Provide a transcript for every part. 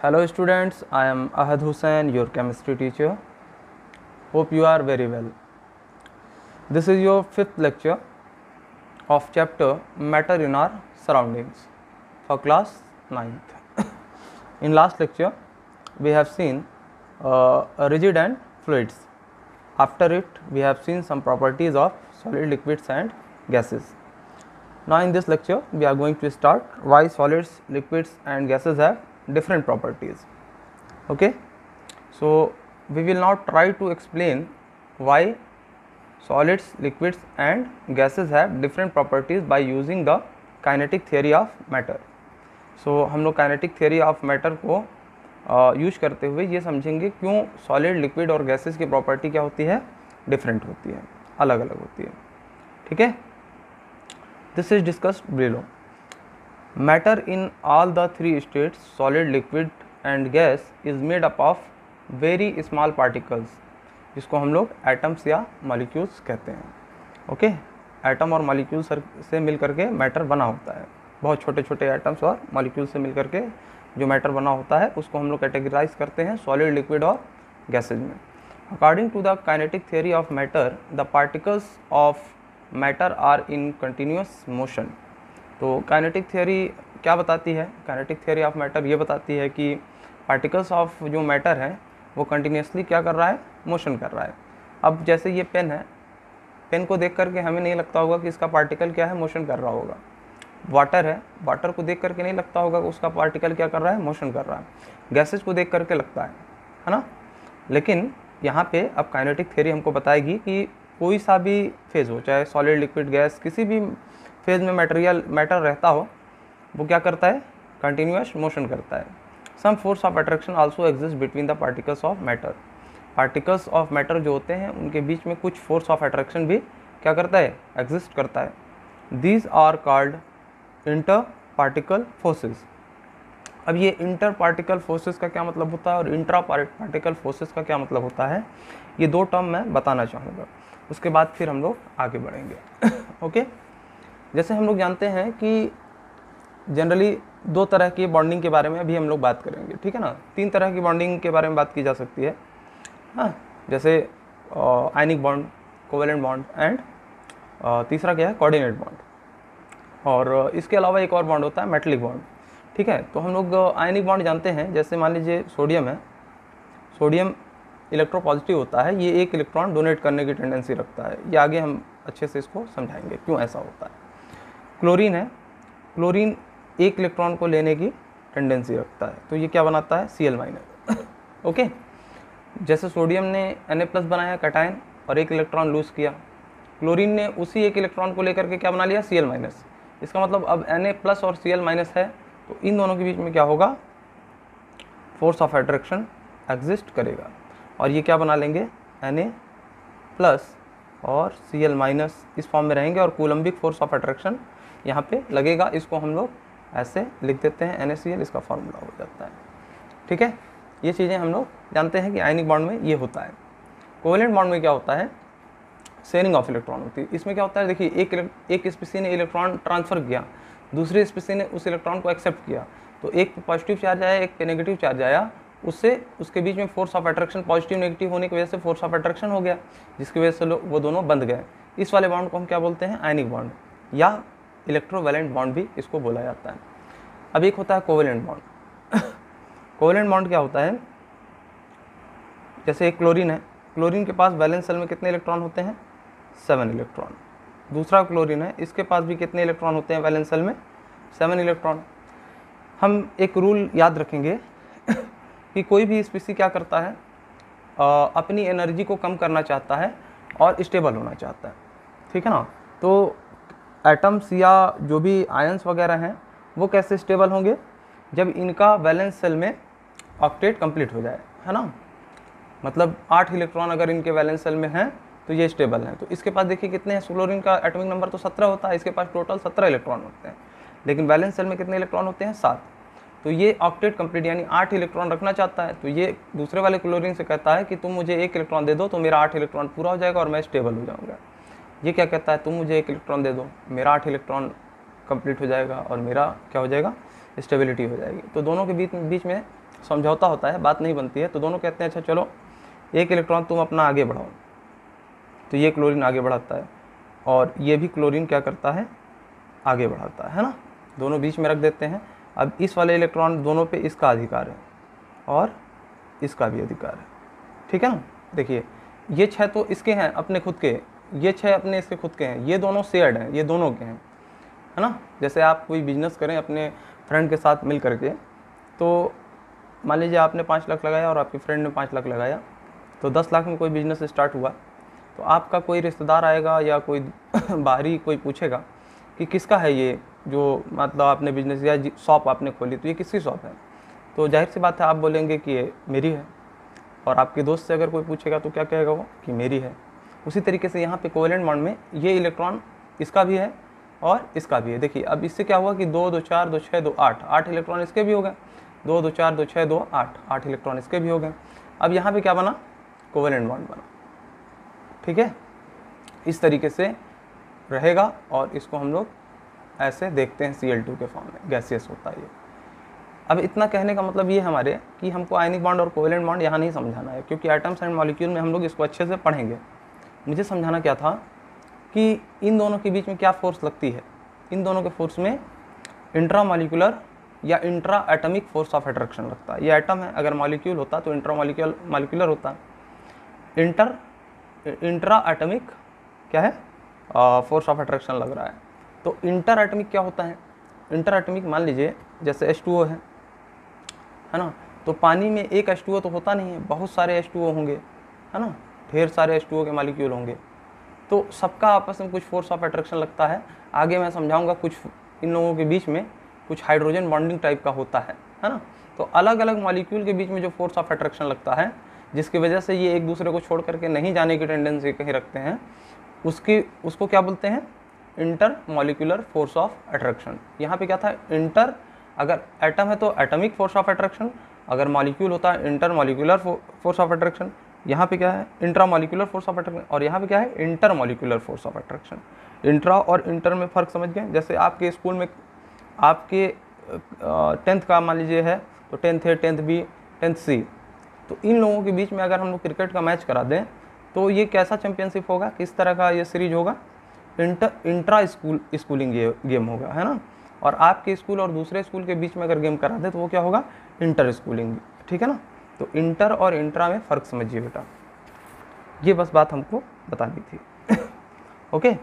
Hello students, I am Ahad Hussain, your chemistry teacher. Hope you are very well. This is your fifth lecture of chapter Matter in Our Surroundings for class 9th. In last lecture, we have seen rigid and fluids. After it, we have seen some properties of solid, liquids and gases. Now in this lecture, we are going to start why solids, liquids and gases have different properties. Okay, so we will now try to explain why solids, liquids and gases have different properties by using the kinetic theory of matter. So हम लोग kinetic theory of matter को use करते हुए ये समझेंगे क्यों solid, liquid और gases की प्रॉपर्टी क्या होती है, डिफरेंट होती है, अलग अलग होती है. ठीक है, this is discussed below. Matter in all the three states, solid, liquid and gas, is made up of very small particles, जिसको हम लोग एटम्स या मॉलिक्यूल्स कहते हैं. ओके, एटम और मॉलिक्यूल से मिल करके मैटर बना होता है. बहुत छोटे छोटे एटम्स और मॉलिक्यूल से मिल करके जो मैटर बना होता है उसको हम लोग कैटेगराइज करते हैं सॉलिड, लिक्विड और गैसेज में. According to the kinetic theory of matter, the particles of matter are in continuous motion. तो काइनेटिक थ्योरी क्या बताती है? काइनेटिक थ्योरी ऑफ मैटर ये बताती है कि पार्टिकल्स ऑफ जो मैटर है वो कंटिन्यूसली क्या कर रहा है, मोशन कर रहा है. अब जैसे ये पेन है, पेन को देख करके हमें नहीं लगता होगा कि इसका पार्टिकल क्या है, मोशन कर रहा होगा. वाटर है, वाटर को देख करके नहीं लगता होगा कि उसका पार्टिकल क्या कर रहा है, मोशन कर रहा है. गैसेज को देख करके लगता है ना. लेकिन यहाँ पे अब काइनेटिक थ्योरी हमको बताएगी कि कोई सा भी फेज हो, चाहे सॉलिड, लिक्विड, गैस, किसी भी फेज में मैटर रहता हो, वो क्या करता है, कंटिन्यूअस मोशन करता है. Some force of attraction also exist between the particles of matter. Particles of matter जो होते हैं उनके बीच में कुछ फोर्स ऑफ अट्रैक्शन भी क्या करता है, एग्जिस्ट करता है. These are called inter particle forces. अब ये इंटर पार्टिकल फोर्सेस का क्या मतलब होता है और इंट्रा पार्टिकल फोर्सेस का क्या मतलब होता है, ये दो टर्म मैं बताना चाहूँगा. उसके बाद फिर हम लोग आगे बढ़ेंगे. ओके, जैसे हम लोग जानते हैं कि जनरली दो तरह की बॉन्डिंग के बारे में अभी हम लोग बात करेंगे. ठीक है ना, तीन तरह की बॉन्डिंग के बारे में बात की जा सकती है. हाँ, जैसे ionic bond, covalent bond and तीसरा क्या है, कोऑर्डिनेट बॉन्ड. और इसके अलावा एक और बॉन्ड होता है मेटलिक बॉन्ड. ठीक है, तो हम लोग आयनिक बॉन्ड जानते हैं. जैसे मान लीजिए सोडियम है, सोडियम इलेक्ट्रोपॉजिटिव होता है, ये एक इलेक्ट्रॉन डोनेट करने की टेंडेंसी रखता है. ये आगे हम अच्छे से इसको समझाएंगे क्यों ऐसा होता है. क्लोरीन है, क्लोरीन एक इलेक्ट्रॉन को लेने की टेंडेंसी रखता है, तो ये क्या बनाता है, Cl-. ओके, जैसे सोडियम ने Na+ बनाया कैटायन और एक इलेक्ट्रॉन लूज किया, क्लोरीन ने उसी एक इलेक्ट्रॉन को लेकर के क्या बना लिया, Cl-. इसका मतलब अब Na+ और Cl- है, तो इन दोनों के बीच में क्या होगा, फोर्स ऑफ अट्रैक्शन एग्जिस्ट करेगा और ये क्या बना लेंगे, Na+ और Cl- इस फॉर्म में रहेंगे और कूलम्बिक फोर्स ऑफ अट्रैक्शन यहाँ पे लगेगा. इसको हम लोग ऐसे लिख देते हैं NaCl, इसका फार्मूला हो जाता है. ठीक है, ये चीज़ें हम लोग जानते हैं कि आयनिक बॉन्ड में ये होता है. कोवेलेंट बॉन्ड में क्या होता है, शेयरिंग ऑफ इलेक्ट्रॉन होती है. इसमें क्या होता है, देखिए एक स्पीसी ने इलेक्ट्रॉन ट्रांसफ़र किया, दूसरी स्पीसी ने उस इलेक्ट्रॉन को एक्सेप्ट किया, तो एक पे पॉजिटिव चार्ज आया, एक पे नेगेटिव चार्ज आया, उससे उसके बीच में force of attraction positive negative होने की वजह से फोर्स ऑफ अट्रैक्शन हो गया, जिसकी वजह से वो दोनों बंध गए. इस वाले बॉन्ड को हम क्या बोलते हैं, आयनिक बॉन्ड या इलेक्ट्रोवैलेंट बॉन्ड भी इसको बोला जाता है. अब एक होता है कोवेलेंट बॉन्ड. कोवेलेंट बॉन्ड क्या होता है, जैसे एक क्लोरीन है, क्लोरीन के पास वैलेंस सेल में कितने इलेक्ट्रॉन होते हैं, 7 इलेक्ट्रॉन. दूसरा क्लोरीन है, इसके पास भी कितने इलेक्ट्रॉन होते हैं वैलेंस सेल में, 7 इलेक्ट्रॉन. हम एक रूल याद रखेंगे कि कोई भी स्पीसी क्या करता है, अपनी एनर्जी को कम करना चाहता है और स्टेबल होना चाहता है. ठीक है ना, तो एटम्स या जो भी आयंस वगैरह हैं वो कैसे स्टेबल होंगे, जब इनका वैलेंस सेल में ऑक्टेट कंप्लीट हो जाए, है ना. मतलब 8 इलेक्ट्रॉन अगर इनके वैलेंस सेल में हैं तो ये स्टेबल हैं. तो इसके पास देखिए कितने हैं, क्लोरीन का एटॉमिक नंबर तो 17 होता है, इसके पास टोटल 17 इलेक्ट्रॉन होते हैं, लेकिन वैलेंस सेल में कितने इलेक्ट्रॉन होते हैं, 7. तो ये ऑक्टेट कंप्लीट यानी 8 इलेक्ट्रॉन रखना चाहता है. तो ये दूसरे वाले क्लोरीन से कहता है कि तुम मुझे 1 इलेक्ट्रॉन दे दो तो मेरा 8 इलेक्ट्रॉन पूरा हो जाएगा और मैं स्टेबल हो जाऊँगा. ये क्या कहता है, तुम मुझे 1 इलेक्ट्रॉन दे दो, मेरा 8 इलेक्ट्रॉन कंप्लीट हो जाएगा और मेरा क्या हो जाएगा, स्टेबिलिटी हो जाएगी. तो दोनों के बीच में समझौता होता है, बात नहीं बनती है, तो दोनों कहते हैं अच्छा चलो एक इलेक्ट्रॉन तुम अपना आगे बढ़ाओ, तो ये क्लोरीन आगे बढ़ाता है और ये भी क्लोरीन क्या करता है, आगे बढ़ाता है ना, दोनों बीच में रख देते हैं। अब इस वाले इलेक्ट्रॉन दोनों पे इसका अधिकार है और इसका भी अधिकार है, ठीक है ना। देखिए ये 6 तो इसके हैं अपने खुद के, ये 6 अपने इसके खुद के हैं, ये दोनों शेयर्ड हैं, ये दोनों के हैं, है ना। जैसे आप कोई बिजनेस करें अपने फ्रेंड के साथ मिल करके, तो मान लीजिए आपने 5 लाख लगाया और आपके फ्रेंड ने 5 लाख लगाया, तो 10 लाख में कोई बिजनेस स्टार्ट हुआ, तो आपका कोई रिश्तेदार आएगा या कोई बाहरी कोई पूछेगा कि किसका है ये, जो मतलब आपने बिजनेस या शॉप आपने खोली, तो ये किसकी शॉप है, तो जाहिर सी बात है आप बोलेंगे कि ये मेरी है। और आपके दोस्त से अगर कोई पूछेगा तो क्या कहेगा वो, कि मेरी है। उसी तरीके से यहाँ पे कोवेलेंट बॉन्ड में ये इलेक्ट्रॉन इसका भी है और इसका भी है। देखिए अब इससे क्या हुआ कि 2 2 4 2 6 2 8, 8 इलेक्ट्रॉन इसके भी हो गए, 2 2 4 2 6 2 8, 8 इलेक्ट्रॉन इसके भी हो गए। अब यहाँ पे क्या बना, कोवेलेंट बॉन्ड बना, ठीक है। इस तरीके से रहेगा और इसको हम लोग ऐसे देखते हैं Cl2 के फॉर्म में, गैसियस होता है ये। अब इतना कहने का मतलब ये हमारे कि हमको आयनिक बॉन्ड और कोवेलेंट बॉन्ड यहाँ नहीं समझाना है, क्योंकि एटम्स एंड मॉलिक्यूल में हम लोग इसको अच्छे से पढ़ेंगे। मुझे समझाना क्या था कि इन दोनों के बीच में क्या फोर्स लगती है, इन दोनों के फोर्स में इंट्रा मॉलिक्यूलर या intra atomic force of attraction लगता है। ये एटम है, अगर मॉलिक्यूल होता तो इंट्रा मॉलिक्यूलर होता, इंट्रा एटमिक क्या है, फोर्स ऑफ अट्रैक्शन लग रहा है। तो इंटर एटमिक क्या होता है, इंटर एटमिक मान लीजिए जैसे H2O है ना, तो पानी में एक H2O तो होता नहीं है, बहुत सारे H2O होंगे, है ना, ढेर सारे H2O के मॉलिक्यूल होंगे, तो सबका आपस में कुछ फोर्स ऑफ अट्रैक्शन लगता है। आगे मैं समझाऊंगा कुछ इन लोगों के बीच में कुछ हाइड्रोजन बॉन्डिंग टाइप का होता है ना। तो अलग अलग मॉलिक्यूल के बीच में जो फोर्स ऑफ अट्रैक्शन लगता है, जिसकी वजह से ये एक दूसरे को छोड़ करके नहीं जाने की टेंडेंसी कहीं रखते हैं, उसको क्या बोलते हैं, inter molecular force of attraction. यहाँ पे क्या था, इंटर, अगर एटम है तो एटमिक फोर्स ऑफ अट्रैक्शन, अगर मॉलिक्यूल होता है inter molecular force of attraction. यहाँ पे क्या है, intra molecular force of attraction, और यहाँ पे क्या है, inter molecular force of attraction. Intra और इंटर में फ़र्क समझ गए। जैसे आपके स्कूल में आपके 10th का मान लीजिए है, तो 10th A 10th B 10th C, तो इन लोगों के बीच में अगर हम लोग क्रिकेट का मैच करा दें तो ये कैसा चैंपियनशिप होगा, किस तरह का ये सीरीज होगा, इंट्रा स्कूलिंग गेम होगा, है ना। और आपके स्कूल और दूसरे स्कूल के बीच में अगर गेम करा दे तो वो क्या होगा, इंटर स्कूलिंग, ठीक है ना। तो इंटर और इंट्रा में फ़र्क समझिए बेटा, ये बस बात हमको बतानी थी। ओके,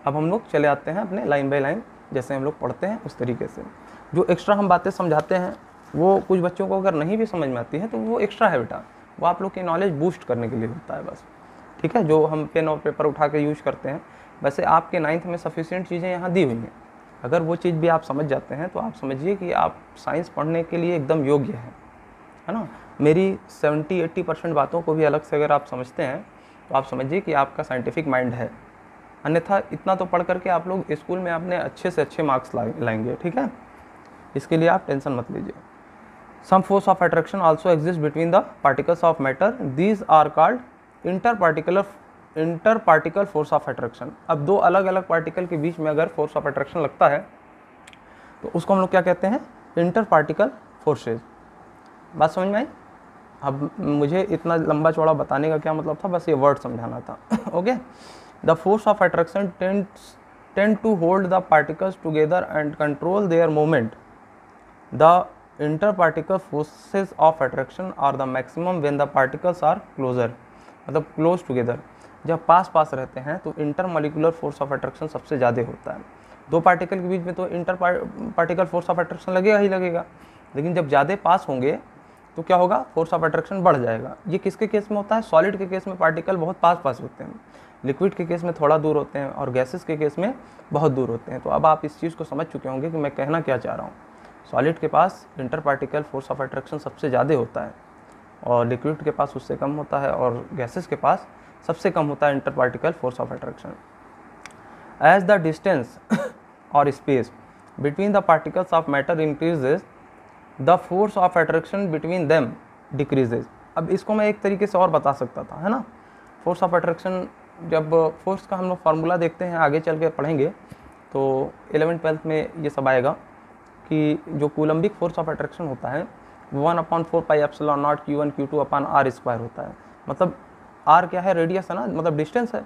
अब हम लोग चले आते हैं अपने लाइन बाय लाइन, जैसे हम लोग पढ़ते हैं उस तरीके से। जो एक्स्ट्रा हम बातें समझाते हैं वो कुछ बच्चों को अगर नहीं भी समझ में आती है तो वो एक्स्ट्रा है बेटा, वो आप लोग की नॉलेज बूस्ट करने के लिए होता है बस, ठीक है। जो हम पेन और पेपर उठा के यूज़ करते हैं, वैसे आपके 9th में सफिशिएंट चीज़ें यहाँ दी हुई हैं। अगर वो चीज़ भी आप समझ जाते हैं तो आप समझिए कि आप साइंस पढ़ने के लिए एकदम योग्य हैं, है ना। मेरी 70-80% बातों को भी अलग से अगर आप समझते हैं तो आप समझिए कि आपका साइंटिफिक माइंड है। अन्यथा इतना तो पढ़ करके आप लोग स्कूल में अपने अच्छे से अच्छे मार्क्स लाएंगे, ठीक है। इसके लिए आप टेंशन मत लीजिए। Some force of attraction also exist between the particles of matter, these are called inter particle force of attraction. अब दो अलग अलग पार्टिकल के बीच में अगर फोर्स ऑफ अट्रैक्शन लगता है तो उसको हम लोग क्या कहते हैं, इंटर पार्टिकल फोर्सेज। बात समझ में आई। अब मुझे इतना लंबा चौड़ा बताने का क्या मतलब था, बस ये वर्ड समझाना था। Okay, the force of attraction tend to hold the particles together and control their movement. The interparticle forces of attraction are the maximum when the particles are closer, मतलब close together। जब पास पास रहते हैं तो intermolecular force of attraction सबसे ज़्यादा होता है। दो पार्टिकल के बीच में तो inter particle force of attraction लगेगा ही लगेगा, लेकिन जब ज़्यादा पास होंगे तो क्या होगा, फोर्स ऑफ अट्रैक्शन बढ़ जाएगा। ये किसके केस में होता है, सॉलिड के केस में पार्टिकल बहुत पास पास होते हैं, लिक्विड के केस में थोड़ा दूर होते हैं, और गैसेस के केस में बहुत दूर होते हैं। तो अब आप इस चीज़ को समझ चुके होंगे कि मैं कहना क्या चाह रहा हूँ। सॉलिड के पास inter particle force of attraction सबसे ज़्यादा होता है, और लिक्विड के पास उससे कम होता है, और गैसेस के पास सबसे कम होता है inter particle force of attraction. As the distance और space between the particles of matter increases, the force of attraction between them decreases. अब इसको मैं एक तरीके से और बता सकता था, है ना। फोर्स ऑफ अट्रैक्शन, जब फोर्स का हम लोग फार्मूला देखते हैं, आगे चल के पढ़ेंगे तो 11th 12th में ये सब आएगा कि जो कूलम्बिक फोर्स ऑफ अट्रैक्शन होता है वो 1/4 pi epsilon not Q1 Q2 upon R square होता है। मतलब R क्या है, रेडियस है ना, मतलब डिस्टेंस है।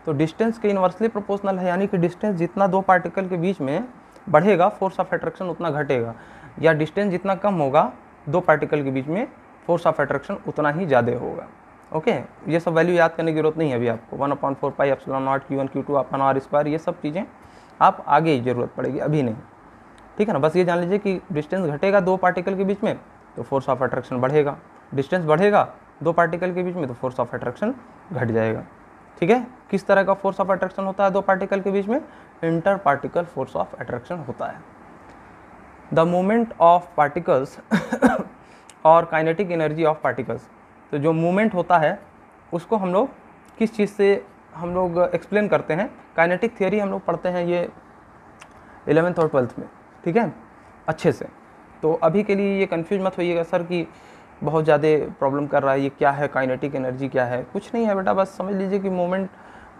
तो डिस्टेंस के इन्वर्सली प्रोपोर्शनल है, यानी कि डिस्टेंस जितना दो पार्टिकल के बीच में बढ़ेगा फोर्स ऑफ अट्रैक्शन उतना घटेगा, या डिस्टेंस जितना कम होगा दो पार्टिकल के बीच में फोर्स ऑफ अट्रैक्शन उतना ही ज़्यादा होगा। ओके, ये सब वैल्यू याद करने की जरूरत नहीं है अभी आपको। 1/4 pi epsilon not Q1 Q2 upon R square, ये सब चीज़ें आप आगे ही जरूरत पड़ेगी, अभी नहीं। ठीक है ना, बस ये जान लीजिए कि डिस्टेंस घटेगा दो पार्टिकल के बीच में तो फोर्स ऑफ अट्रैक्शन बढ़ेगा, डिस्टेंस बढ़ेगा दो पार्टिकल के बीच में तो फोर्स ऑफ अट्रैक्शन घट जाएगा। ठीक है, किस तरह का फोर्स ऑफ अट्रैक्शन होता है दो पार्टिकल के बीच में? Inter particle force of attraction होता है। द मूवमेंट ऑफ पार्टिकल्स और काइनेटिक एनर्जी ऑफ पार्टिकल्स, तो जो मूवमेंट होता है उसको हम लोग किस चीज़ से हम लोग एक्सप्लेन करते हैं? काइनेटिक थियोरी हम लोग पढ़ते हैं ये 11th और 12th में, ठीक है, अच्छे से। तो अभी के लिए ये कंफ्यूज मत होइएगा सर कि बहुत ज़्यादा प्रॉब्लम कर रहा है, ये क्या है, काइनेटिक एनर्जी क्या है? कुछ नहीं है बेटा, बस समझ लीजिए कि मूवमेंट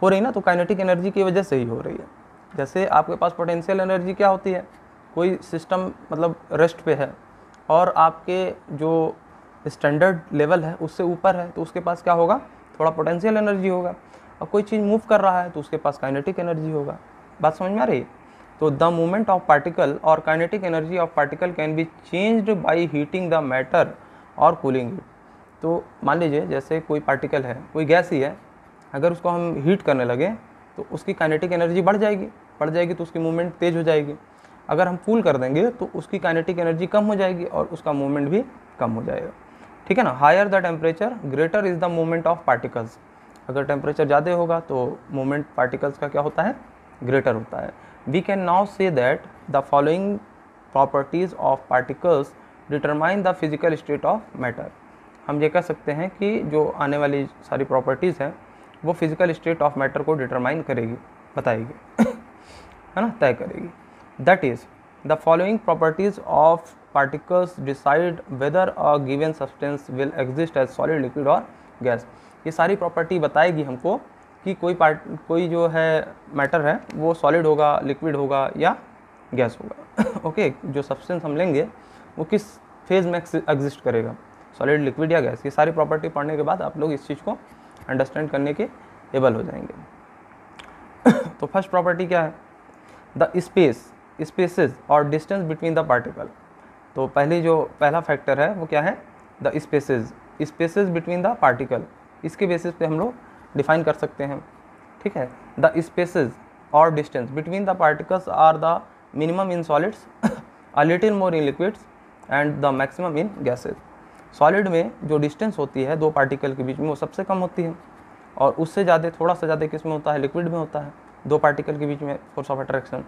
हो रही ना तो काइनेटिक एनर्जी की वजह से ही हो रही है। जैसे आपके पास पोटेंशियल एनर्जी क्या होती है, कोई सिस्टम मतलब रेस्ट पे है और आपके जो स्टैंडर्ड लेवल है उससे ऊपर है तो उसके पास क्या होगा, थोड़ा पोटेंशियल एनर्जी होगा। और कोई चीज़ मूव कर रहा है तो उसके पास काइनेटिक एनर्जी होगा। बात समझ में आ रही है? तो द मूवमेंट ऑफ पार्टिकल और kinetic energy of particle can be changed by heating the matter और कूलिंग इट। तो मान लीजिए जैसे कोई पार्टिकल है, कोई गैस ही है, अगर उसको हम हीट करने लगे तो उसकी काइनेटिक एनर्जी बढ़ जाएगी तो उसकी मूवमेंट तेज़ हो जाएगी। अगर हम कूल कर देंगे तो उसकी काइनेटिक एनर्जी कम हो जाएगी और उसका मूवमेंट भी कम हो जाएगा। ठीक है ना, higher the temperature greater is the movement of particles. अगर टेम्परेचर ज़्यादा होगा तो मूवमेंट पार्टिकल्स का क्या होता है, ग्रेटर होता है। We can now say that the following properties of particles determine the physical state of matter. हम ये कह सकते हैं कि जो आने वाली सारी प्रॉपर्टीज़ हैं वो फिजिकल स्टेट ऑफ मैटर को डिटरमाइन करेगी, बताएगी है ना, तय करेगी। That is the following properties of particles decide whether a given substance will exist as solid, liquid और गैस। ये सारी प्रॉपर्टी बताएगी हमको कि कोई जो है मैटर है वो सॉलिड होगा, लिक्विड होगा या गैस होगा। ओके, जो सब्सटेंस हम लेंगे वो किस फेज़ में एग्जिस्ट करेगा, सॉलिड, लिक्विड या गैस। ये सारी प्रॉपर्टी पढ़ने के बाद आप लोग इस चीज़ को अंडरस्टैंड करने के एबल हो जाएंगे। तो फर्स्ट प्रॉपर्टी क्या है, द स्पेसेस और डिस्टेंस बिटवीन द पार्टिकल। तो पहला फैक्टर है वो क्या है, the spaces between the particle. इसके बेसिस पे हम लोग डिफाइन कर सकते हैं। ठीक है, द स्पेसेस और distance between the particles are the minimum in solids, a little more in liquids and the maximum in gases. Solid में जो डिस्टेंस होती है दो पार्टिकल के बीच में वो सबसे कम होती है और उससे ज़्यादा, थोड़ा सा ज़्यादा किस में होता है, लिक्विड में होता है दो पार्टिकल के बीच में फोर्स ऑफ अट्रैक्शन,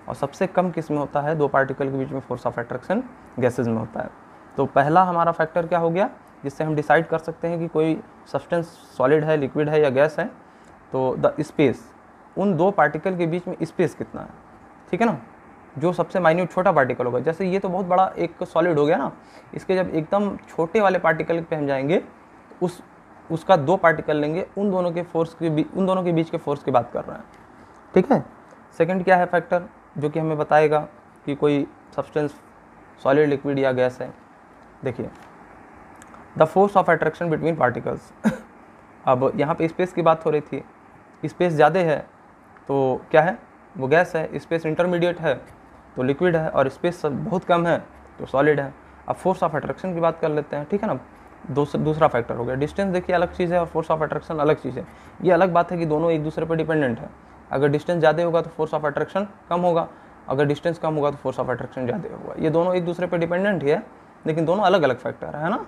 और सबसे कम किस में होता है, दो पार्टिकल के बीच में फोर्स ऑफ अट्रैक्शन गैसेज में होता है। तो पहला हमारा फैक्टर क्या हो गया जिससे हम डिसाइड कर सकते हैं कि कोई सब्सटेंस सॉलिड है, लिक्विड है या गैस है। तो द स्पेस, उन दो पार्टिकल के बीच में स्पेस कितना है। ठीक है ना, जो सबसे माइन्यूट छोटा पार्टिकल होगा, जैसे ये तो बहुत बड़ा एक सॉलिड हो गया ना, इसके जब एकदम छोटे वाले पार्टिकल पे हम जाएंगे तो उसका दो पार्टिकल लेंगे, उन दोनों के बीच के फोर्स की बात कर रहे हैं। ठीक है, सेकंड क्या है फैक्टर जो कि हमें बताएगा कि कोई सब्सटेंस सॉलिड, लिक्विड या गैस है। देखिए, the force of attraction between particles. अब यहाँ पे स्पेस की बात हो रही थी, स्पेस ज़्यादा है तो क्या है, वो गैस है। स्पेस इंटरमीडिएट है तो लिक्विड है, और स्पेस बहुत कम है तो सॉलिड है। अब फोर्स ऑफ अट्रैक्शन की बात कर लेते हैं। ठीक है ना, दूसरा फैक्टर हो गया। डिस्टेंस देखिए अलग चीज़ है और फोर्स ऑफ अट्रैक्शन अलग चीज़ है। ये अलग बात है कि दोनों एक दूसरे पर डिपेंडेंट है। अगर डिस्टेंस ज़्यादा होगा तो फोर्स ऑफ अट्रैक्शन कम होगा, अगर डिस्टेंस कम होगा तो फोर्स ऑफ अट्रैक्शन ज़्यादा होगा। ये दोनों एक दूसरे पर डिपेंडेंट ही है लेकिन दोनों अलग अलग फैक्टर है ना।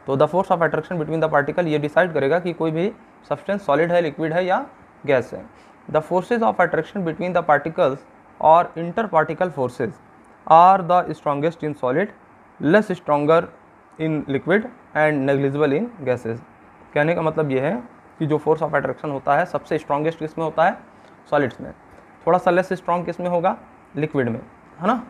तो the force of attraction between the particle ये डिसाइड करेगा कि कोई भी सब्सटेंस सॉलिड है, लिक्विड है या गैस है। The forces of attraction between the particles और inter particle forces are the strongest in solid, less stronger in liquid and negligible in gases. कहने का मतलब ये है कि जो फोर्स ऑफ अट्रैक्शन होता है सबसे स्ट्रॉन्गेस्ट किस में होता है, सॉलिड्स में। थोड़ा सा लेस स्ट्रॉन्ग किस में होगा, लिक्विड में, है ना।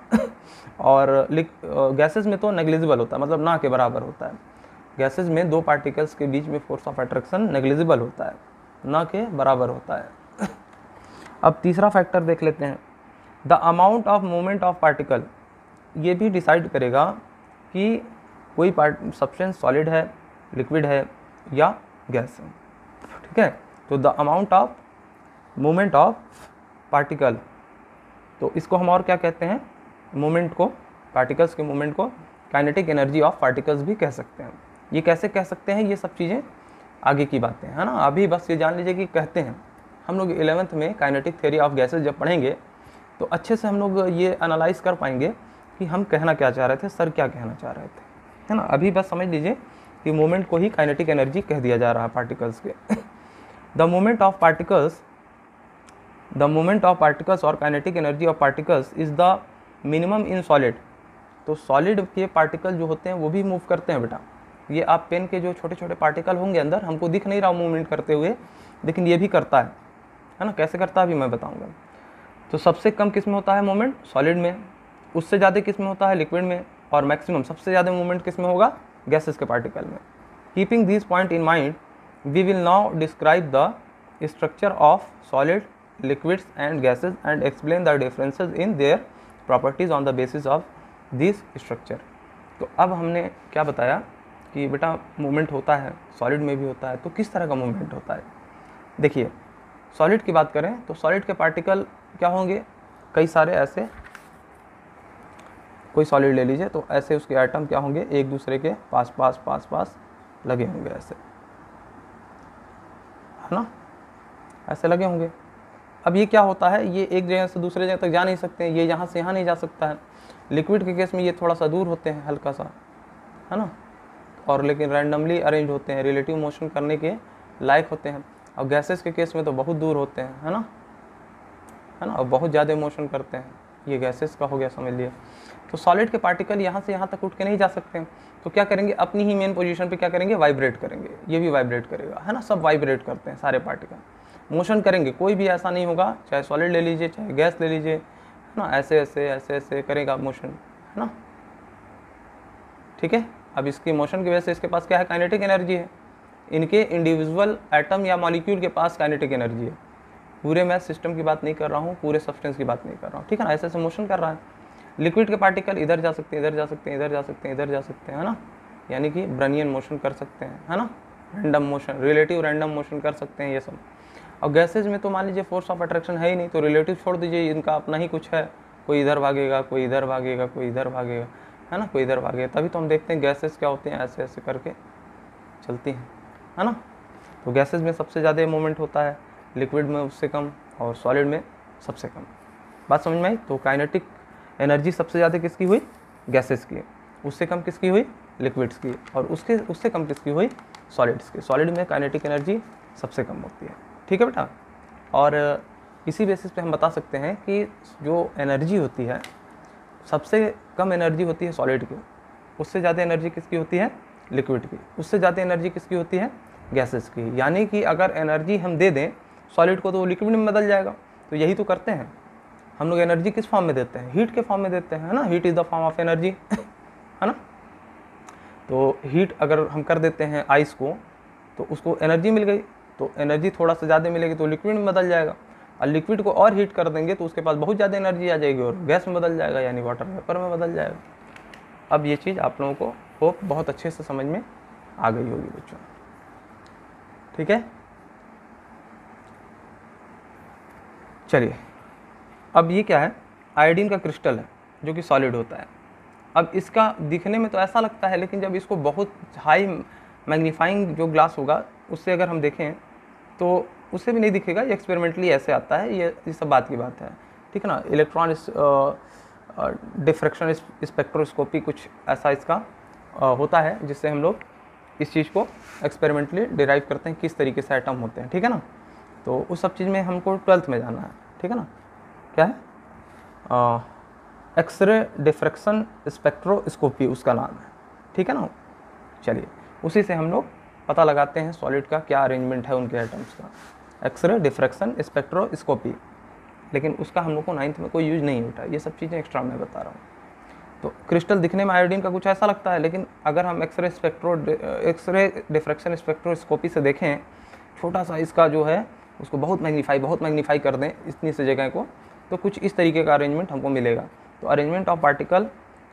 और गैसेज में तो नेग्लिजिबल होता है, मतलब ना के बराबर होता है। गैसेज में दो पार्टिकल्स के बीच में फोर्स ऑफ अट्रैक्शन नेग्लिजिबल होता है, ना के बराबर होता है। अब तीसरा फैक्टर देख लेते हैं, the amount of movement of particle. ये भी डिसाइड करेगा कि कोई सब्सटेंस सॉलिड है, लिक्विड है या गैस है, ठीक है। तो the amount of movement of particle, तो इसको हम और क्या कहते हैं, मूवमेंट को, पार्टिकल्स के मूवमेंट को काइनेटिक एनर्जी ऑफ पार्टिकल्स भी कह सकते हैं। ये कैसे कह सकते हैं, ये सब चीज़ें आगे की बातें है ना। अभी बस ये जान लीजिए कि कहते हैं। हम लोग 11th में काइनेटिक थ्योरी ऑफ गैसेस जब पढ़ेंगे तो अच्छे से हम लोग ये एनालाइज कर पाएंगे कि हम कहना क्या चाह रहे थे, सर क्या कहना चाह रहे थे, है ना। अभी बस समझ लीजिए कि मूवमेंट को ही काइनेटिक एनर्जी कह दिया जा रहा है पार्टिकल्स के। द मूवमेंट ऑफ पार्टिकल्स और kinetic energy of particles is the minimum in solid. तो सॉलिड के पार्टिकल जो होते हैं वो भी मूव करते हैं बेटा। ये आप पेन के जो छोटे छोटे पार्टिकल होंगे अंदर, हमको दिख नहीं रहा मूवमेंट करते हुए, लेकिन ये भी करता है ना। कैसे करता है अभी मैं बताऊंगा। तो सबसे कम किस में होता है मूवमेंट, सॉलिड में। उससे ज़्यादा किस में होता है, लिक्विड में। और मैक्सिमम सबसे ज़्यादा मूवमेंट किस में होगा, गैसेस के पार्टिकल में। Keeping this point in mind we will now describe the structure of solid, liquids and gases and explain the differences in their properties on the basis of this structure. तो अब हमने क्या बताया कि बेटा movement होता है, सॉलिड में भी होता है। तो किस तरह का मूवमेंट होता है, देखिए सॉलिड की बात करें तो सॉलिड के पार्टिकल क्या होंगे, कई सारे ऐसे, कोई सॉलिड ले लीजिए तो ऐसे उसके एटम क्या होंगे, एक दूसरे के पास पास लगे होंगे, ऐसे, है ना, ऐसे लगे होंगे। अब ये क्या होता है, ये एक जगह से दूसरे जगह तक जा नहीं सकते हैं, ये यहाँ से यहाँ नहीं जा सकता है। लिक्विड के केस में ये थोड़ा सा दूर होते हैं, हल्का सा, है ना, और लेकिन रैंडमली अरेंज होते हैं, रिलेटिव मोशन करने के लायक होते हैं। और गैसेस के केस में तो बहुत दूर होते हैं, है ना, और बहुत ज़्यादा मोशन करते हैं। ये गैसेस का हो गया, समझ लिए। तो सॉलिड के पार्टिकल यहाँ से यहाँ तक उठ के नहीं जा सकते हैं, तो क्या करेंगे, अपनी ही मेन पोजीशन पे क्या करेंगे, वाइब्रेट करेंगे। ये भी वाइब्रेट करेगा, है ना, सब वाइब्रेट करते हैं सारे पार्टिकल, मोशन करेंगे। कोई भी ऐसा नहीं होगा, चाहे सॉलिड ले लीजिए चाहे गैस ले लीजिए, है ना, ऐसे ऐसे ऐसे ऐसे करेगा मोशन, है ना, ठीक है। अब इसकी मोशन की वजह से इसके पास क्या है, काइनेटिक एनर्जी है। इनके इंडिविजुअल एटम या मॉलिक्यूल के पास काइनेटिक एनर्जी है। पूरे मैं सिस्टम की बात नहीं कर रहा हूँ, पूरे सब्सटेंस की बात नहीं कर रहा हूँ, ठीक है ना, ऐसे ऐसे मोशन कर रहा है। लिक्विड के पार्टिकल इधर जा सकते हैं, इधर जा सकते हैं, इधर जा सकते हैं, इधर जा सकते हैं, है ना, यानी कि ब्रनियन मोशन कर सकते हैं, है ना, random motion, relative random motion कर सकते हैं, ये सब। और गैसेज में तो मान लीजिए फोर्स ऑफ अट्रैक्शन है ही नहीं, तो रिलेटिव छोड़ दीजिए, इनका अपना ही कुछ है, कोई इधर भागेगा, कोई इधर भागेगा, कोई इधर भागेगा, है ना, कोई इधर भागेगा। तभी तो हम देखते हैं गैसेज क्या होते हैं, ऐसे ऐसे करके चलती हैं, है ना। तो गैसेज में सबसे ज़्यादा मूवमेंट होता है, लिक्विड में उससे कम, और सॉलिड में सबसे कम। बात समझ में आई। तो काइनेटिक एनर्जी सबसे ज़्यादा किसकी हुई, गैसेस की, उससे कम किसकी हुई, लिक्विड्स की, और उससे कम किसकी हुई, सॉलिड्स की। सॉलिड में काइनेटिक एनर्जी सबसे कम होती है, ठीक है बेटा। और इसी बेसिस पे हम बता सकते हैं कि जो एनर्जी होती है, सबसे कम एनर्जी होती है सॉलिड की, उससे ज़्यादा एनर्जी किसकी होती है, लिक्विड की, उससे ज़्यादा एनर्जी किसकी होती है, गैसेस की। यानी कि अगर एनर्जी हम दे दें सॉलिड को तो वो लिक्विड में बदल जाएगा। तो यही तो करते हैं हम लोग, एनर्जी किस फॉर्म में देते हैं, हीट के फॉर्म में देते हैं, है ना, heat is the form of energy, है ना। तो हीट अगर हम कर देते हैं आइस को तो उसको एनर्जी मिल गई, तो एनर्जी थोड़ा सा ज़्यादा मिलेगी तो लिक्विड में बदल जाएगा। और लिक्विड को और हीट कर देंगे तो उसके पास बहुत ज़्यादा एनर्जी आ जाएगी और गैस में बदल जाएगा, यानी वाटर वेपर में बदल जाएगा। अब ये चीज़ आप लोगों को होप बहुत अच्छे से समझ में आ गई होगी बच्चों, ठीक है। चलिए, अब ये क्या है, आयोडीन का क्रिस्टल है जो कि सॉलिड होता है। अब इसका दिखने में तो ऐसा लगता है, लेकिन जब इसको बहुत हाई मैग्नीफाइंग जो ग्लास होगा उससे अगर हम देखें तो उससे भी नहीं दिखेगा, ये एक्सपेरिमेंटली ऐसे आता है, ये सब बात की बात है, ठीक है ना। इलेक्ट्रॉन डिफ्रैक्शन स्पेक्ट्रोस्कोपी कुछ ऐसा इसका होता है, जिससे हम लोग इस चीज़ को एक्सपेरिमेंटली डिराइव करते हैं किस तरीके से एटम होते हैं, ठीक है ना। तो उस सब चीज़ में हमको 12th में जाना है, ठीक है ना। क्या है, एक्सरे डिफ्रैक्शन स्पेक्ट्रोस्कोपी उसका नाम है, ठीक है ना। चलिए, उसी से हम लोग पता लगाते हैं सॉलिड का क्या अरेंजमेंट है उनके एटम्स का, एक्सरे डिफ्रैक्शन स्पेक्ट्रोस्कोपी। लेकिन उसका हम लोग को 9th में कोई यूज नहीं होता, ये सब चीज़ें एक्स्ट्रा मैं बता रहा हूँ। तो क्रिस्टल दिखने में आयोडीन का कुछ ऐसा लगता है, लेकिन अगर हम एक्सरे डिफ्रैक्शन स्पेक्ट्रोस्कोपी से देखें, छोटा सा इसका जो है उसको बहुत मैग्नीफाई कर दें इतनी सी जगह को, तो कुछ इस तरीके का अरेंजमेंट हमको मिलेगा। तो arrangement of particle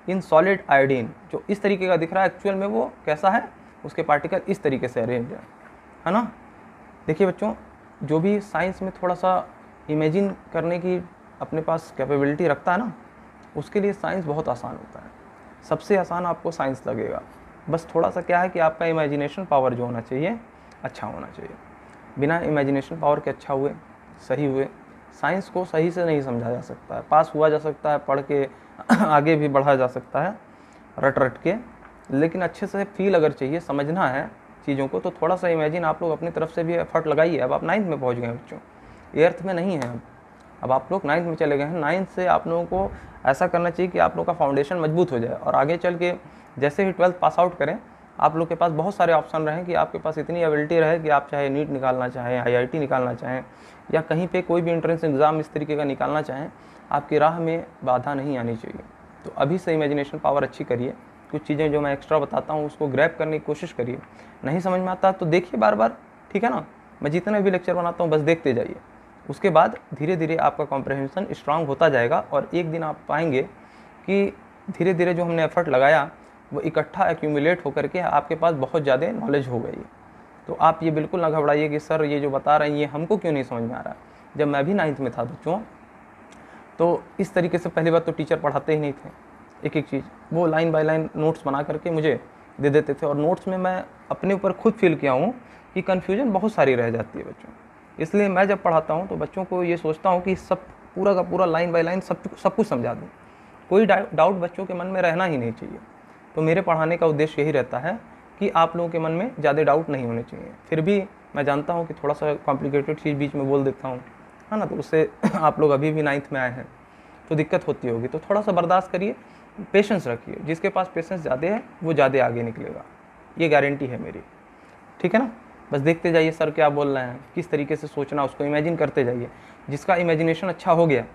in solid iodine. जो इस तरीके का दिख रहा है एक्चुअल में वो कैसा है, उसके पार्टिकल इस तरीके से अरेंज है ना। देखिए बच्चों, जो भी साइंस में थोड़ा सा इमेजिन करने की अपने पास कैपेबिलिटी रखता है ना, उसके लिए साइंस बहुत आसान होता है। सबसे आसान आपको साइंस लगेगा, बस थोड़ा सा क्या है कि आपका इमेजिनेशन पावर जो होना चाहिए अच्छा होना चाहिए। बिना इमेजिनेशन पावर के अच्छा हुए, सही हुए, साइंस को सही से नहीं समझा जा सकता है। पास हुआ जा सकता है, पढ़ के आगे भी बढ़ा जा सकता है रट रट के, लेकिन अच्छे से फील अगर चाहिए, समझना है चीज़ों को, तो थोड़ा सा इमेजिन आप लोग अपनी तरफ से भी एफर्ट लगाइए। अब आप 9th में पहुंच गए बच्चों, 8th में नहीं है अब आप लोग 9th में चले गए हैं। 9th से आप लोगों को ऐसा करना चाहिए कि आप लोगों का फाउंडेशन मजबूत हो जाए, और आगे चल के जैसे ही 12th पास आउट करें, आप लोग के पास बहुत सारे ऑप्शन रहें कि आपके पास इतनी एबिलिटी रहे कि आप चाहे नीट निकालना चाहें, IIT निकालना चाहें, या कहीं पे कोई भी एंट्रेंस एग्ज़ाम इस तरीके का निकालना चाहें, आपकी राह में बाधा नहीं आनी चाहिए। तो अभी से इमेजिनेशन पावर अच्छी करिए। कुछ चीज़ें जो मैं एक्स्ट्रा बताता हूँ उसको ग्रैब करने की कोशिश करिए। नहीं समझ में आता तो देखिए बार बार, ठीक है ना। मैं जितने भी लेक्चर बनाता हूँ बस देखते जाइए, उसके बाद धीरे धीरे आपका कॉम्प्रहेंशन स्ट्रांग होता जाएगा, और एक दिन आप पाएंगे कि धीरे धीरे जो हमने एफर्ट लगाया वो इकट्ठा एक्यूमुलेट होकर के आपके पास बहुत ज़्यादा नॉलेज हो गई। तो आप ये बिल्कुल ना घबराइए कि सर ये जो बता रहे हैं ये हमको क्यों नहीं समझ में आ रहा है। जब मैं भी 9th में था बच्चों, तो इस तरीके से पहली बात तो टीचर पढ़ाते ही नहीं थे, एक एक चीज़ वो लाइन बाय लाइन नोट्स बना करके मुझे दे देते थे, और नोट्स में मैं अपने ऊपर खुद फील किया हूँ कि कन्फ्यूजन बहुत सारी रह जाती है बच्चों। इसलिए मैं जब पढ़ाता हूँ तो बच्चों को ये सोचता हूँ कि सब पूरा का पूरा लाइन बाय लाइन सब कुछ समझा दूँ, कोई डाउट बच्चों के मन में रहना ही नहीं चाहिए। तो मेरे पढ़ाने का उद्देश्य यही रहता है कि आप लोगों के मन में ज़्यादा डाउट नहीं होने चाहिए। फिर भी मैं जानता हूँ कि थोड़ा सा कॉम्प्लिकेटेड चीज़ बीच में बोल देता हूँ, है ना, तो उससे आप लोग अभी भी 9th में आए हैं तो दिक्कत होती होगी। तो थोड़ा सा बर्दाश्त करिए, पेशेंस रखिए। जिसके पास पेशेंस ज़्यादा है वो ज़्यादा आगे निकलेगा, ये गारंटी है मेरी, ठीक है ना। बस देखते जाइए सर क्या बोल रहे हैं, किस तरीके से सोचना, उसको इमेजिन करते जाइए। जिसका इमेजिनेशन अच्छा हो गया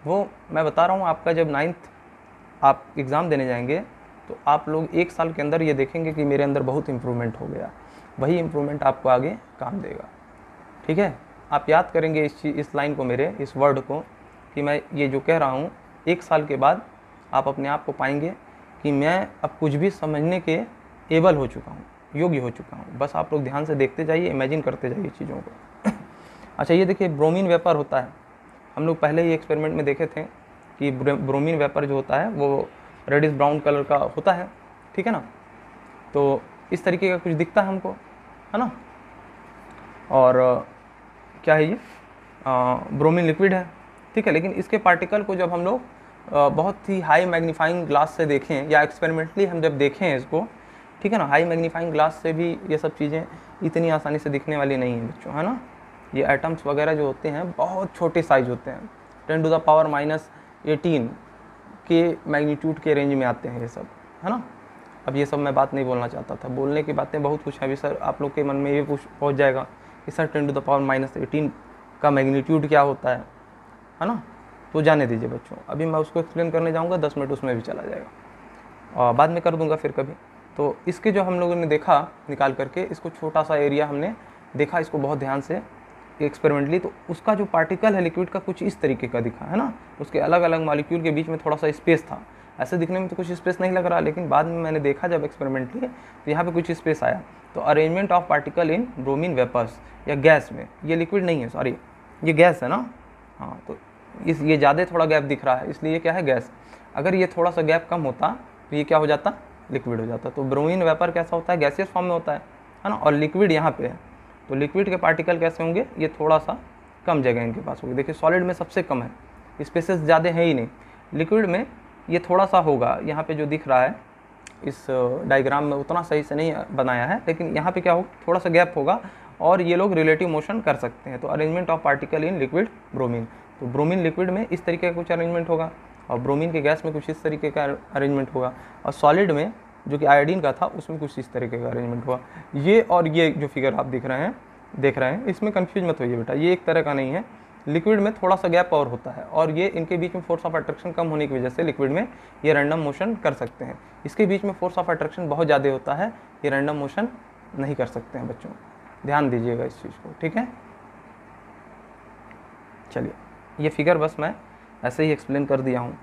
वो, मैं बता रहा हूँ, आपका जब 9th आप एग्ज़ाम देने जाएंगे तो आप लोग 1 साल के अंदर ये देखेंगे कि मेरे अंदर बहुत इम्प्रूवमेंट हो गया। वही इम्प्रूवमेंट आपको आगे काम देगा, ठीक है। आप याद करेंगे इस लाइन को, मेरे इस वर्ड को, कि मैं ये जो कह रहा हूँ 1 साल के बाद आप अपने आप को पाएंगे कि मैं अब कुछ भी समझने के एबल हो चुका हूँ, योग्य हो चुका हूँ। बस आप लोग ध्यान से देखते जाइए, इमेजिन करते जाइए चीज़ों को। अच्छा, ये देखिए ब्रोमीन वेपर होता है। हम लोग पहले ही एक्सपेरिमेंट में देखे थे कि ब्रोमीन वेपर जो होता है वो रेडिश ब्राउन कलर का होता है, ठीक है ना। तो इस तरीके का कुछ दिखता है हमको, है ना। और क्या है ये, ब्रोमीन लिक्विड है, ठीक है। लेकिन इसके पार्टिकल को जब हम लोग बहुत ही हाई मैग्नीफाइंग ग्लास से देखें, या एक्सपेरिमेंटली हम जब देखें इसको, ठीक है ना, हाई मैग्नीफाइंग ग्लास से भी ये सब चीज़ें इतनी आसानी से दिखने वाली नहीं है बच्चों, है ना। ये एटम्स वगैरह जो होते हैं बहुत छोटे साइज होते हैं, 10⁻⁻18 के मैग्नीट्यूड के रेंज में आते हैं ये सब, है ना। अब ये सब मैं बात नहीं बोलना चाहता था, बोलने की बातें बहुत कुछ है। अभी सर आप लोग के मन में ये पहुँच जाएगा कि सर 10⁻⁻18 का मैग्नीट्यूड क्या होता है ना। तो जाने दीजिए बच्चों, अभी मैं उसको एक्सप्लेन करने जाऊँगा 10 मिनट उसमें भी चला जाएगा, और बाद में कर दूँगा फिर कभी। तो इसके जो हम लोगों ने देखा निकाल करके, इसको छोटा सा एरिया हमने देखा, इसको बहुत ध्यान से एक्सपेरिमेंटली, तो उसका जो पार्टिकल है लिक्विड का कुछ इस तरीके का दिखा, है ना। उसके अलग अलग मॉलिक्यूल के बीच में थोड़ा सा स्पेस था। ऐसे दिखने में तो कुछ स्पेस नहीं लग रहा, लेकिन बाद में मैंने देखा जब एक्सपेरिमेंटली, तो यहाँ पे कुछ स्पेस आया। तो arrangement of particle in bromine vapours, या गैस में, ये लिक्विड नहीं है, सॉरी ये गैस है ना। हाँ, तो ये ज़्यादा थोड़ा गैप दिख रहा है, इसलिए क्या है, गैस। अगर ये थोड़ा सा गैप कम होता तो ये क्या हो जाता, लिक्विड हो जाता। तो ब्रोमीन वेपर कैसा होता है, गैसियस फॉर्म में होता है ना, और लिक्विड यहाँ पे है। तो लिक्विड के पार्टिकल कैसे होंगे, ये थोड़ा सा कम जगह इनके पास होगी। देखिए सॉलिड में सबसे कम है, स्पेसेस ज़्यादा है ही नहीं। लिक्विड में ये थोड़ा सा होगा, यहाँ पे जो दिख रहा है इस डायग्राम में उतना सही से नहीं बनाया है, लेकिन यहाँ पे क्या होगा, थोड़ा सा गैप होगा, और ये लोग रिलेटिव मोशन कर सकते हैं। तो arrangement of particle in liquid bromine, तो ब्रोमीन लिक्विड में इस तरीके का कुछ अरेंजमेंट होगा, और ब्रोमीन के गैस में कुछ इस तरीके का अरेंजमेंट होगा, और सॉलिड में जो कि आयोडीन का था उसमें कुछ इस तरीके का अरेंजमेंट हुआ। ये और ये जो फिगर आप देख रहे हैं इसमें कंफ्यूज मत होइए बेटा, ये एक तरह का नहीं है। लिक्विड में थोड़ा सा गैप और होता है, और ये इनके बीच में फोर्स ऑफ अट्रैक्शन कम होने की वजह से लिक्विड में ये रैंडम मोशन कर सकते हैं। इसके बीच में फोर्स ऑफ अट्रैक्शन बहुत ज़्यादा होता है, ये रैंडम मोशन नहीं कर सकते हैं बच्चों, ध्यान दीजिएगा इस चीज़ को, ठीक है। चलिए, ये फिगर बस मैं ऐसे ही एक्सप्लेन कर दिया हूँ।